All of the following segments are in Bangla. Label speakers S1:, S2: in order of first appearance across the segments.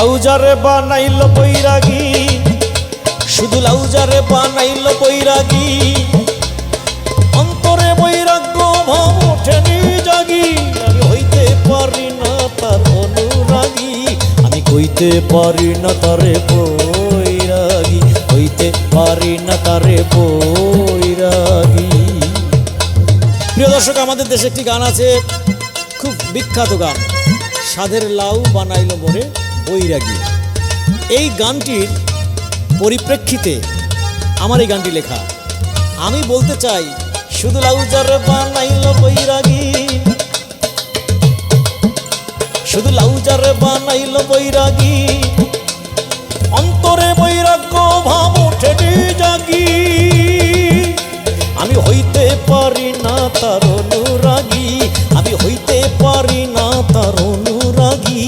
S1: লাউজারে বানাইল বৈরাগী, শুধু লাউজারে বানাইল বৈরাগী, অন্তরে বৈরাগ্য ভাব ওঠেনি জাগি। আমি হইতে পারি না তার অনুরাগী, আমি কইতে পারি না তারে বৈরাগী, হইতে পারি না তারে বৈরাগী। প্রিয় দর্শক, আমাদের দেশে একটি গান আছে, খুব বিখ্যাত গান, সাধের লাউ বানাইল মোরে বৈরাগী। এই গানটির পরিপ্রেক্ষিতে আমার এই গানটি লেখা। আমি বলতে চাই, শুধু লাউজারে বানাইল বৈরাগী, শুধু লাউজারে বানাইল বৈরাগী, অন্তরে বৈরাগ্য ভাব ওঠেনি জাগি। আমি হইতে পারি না তার অনুরাগী, আমি হইতে পারি না তার অনুরাগী,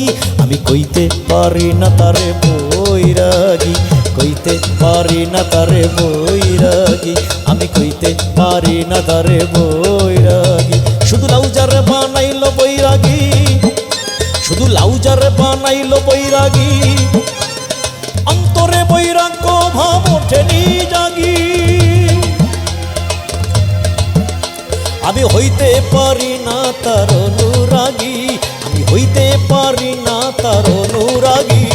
S1: আমি কইতে পারি না তারে বৈরাগী, কইতে পারি না তারে বৈরাগী, আমি কইতে পারি না তারে বৈরাগী। শুধু লাউজারে বানাইল বৈরাগী, শুধু লাউজারে বানাইল বৈরাগী, অন্তরে বৈরাগ্য ভাব ওঠেনি জাগি। আমি হইতে পারি না তার অনুরাগী, আমি হইতে পারি না তার অনুরাগী,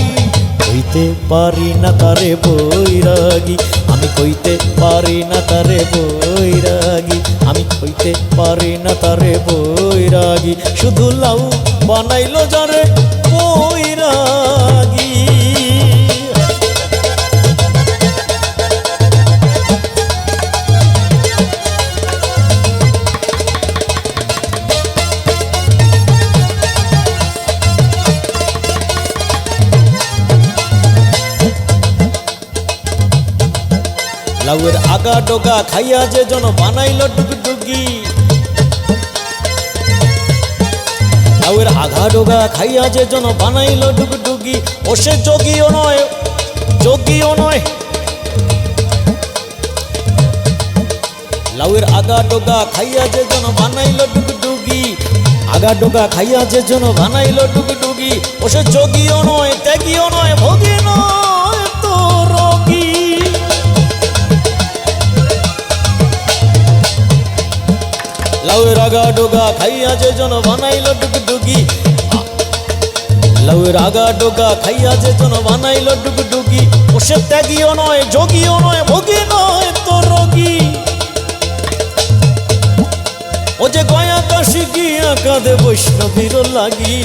S1: হইতে পারি না তারে বৈরাগী, আমি কইতে পারি না তারে বৈরাগী, আমি কইতে পারি না তারে বৈরাগী। শুধু লাউ বানাইল যারে বৈরাগী। লাউয়ের আগা ডোগা খাইয়া যে জন বানাইল ডুগডুগি, লাউয়ের আগা ডোগা খাইয়া যে জন বানাইল ডুগডুগি, ও সে যোগীও নয়, যোগীও নয়। লাউয়ের আগা ডোগা খাইয়া যে জন বানাইল ডুগডুগি, আগা ডোগা খাইয়া যে জন বানাইল ডুগডুগি, ও সে যোগীও নয়, ত্যাগীও নয়, ভোগী নয় তো রোগী। লাউয়ের আগা ডোগা খাইয়া যে জন বানাইল ডুগডুগি, লাউয়ের আগা ডোগা খাইয়া যে জন বানাইল ডুগডুগি, ও সে ত্যাগীও নয়, যোগীও নয়, ভোগী নয় তো রোগী। ও যে গয়া কাশি গিয়া কাঁদে বৈষ্ণবীর লাগি,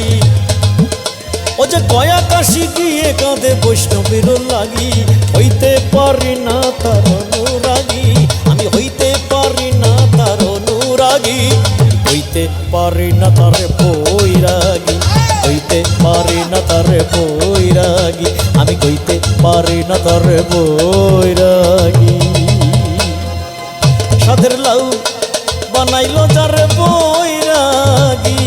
S1: ও যে গয়া কাশি গিয়ে কাঁদে বৈষ্ণবীর লাগি, হইতে পারি না তার অনুরাগী, আমি হইতে পারি না তার অনুরাগী, হইতে পারি না তারে বৈরাগী, হইতে পারি না তারে বৈরাগী, আমি কইতে পারি না তারে বৈরাগী। সাধের লাউ বানাইল যারে বৈরাগী,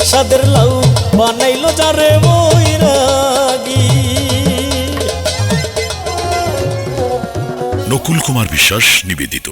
S1: সাধের লাউ বানাইল যারে বৈরাগী।
S2: নকুল কুমার বিশ্বাস নিবেদিত।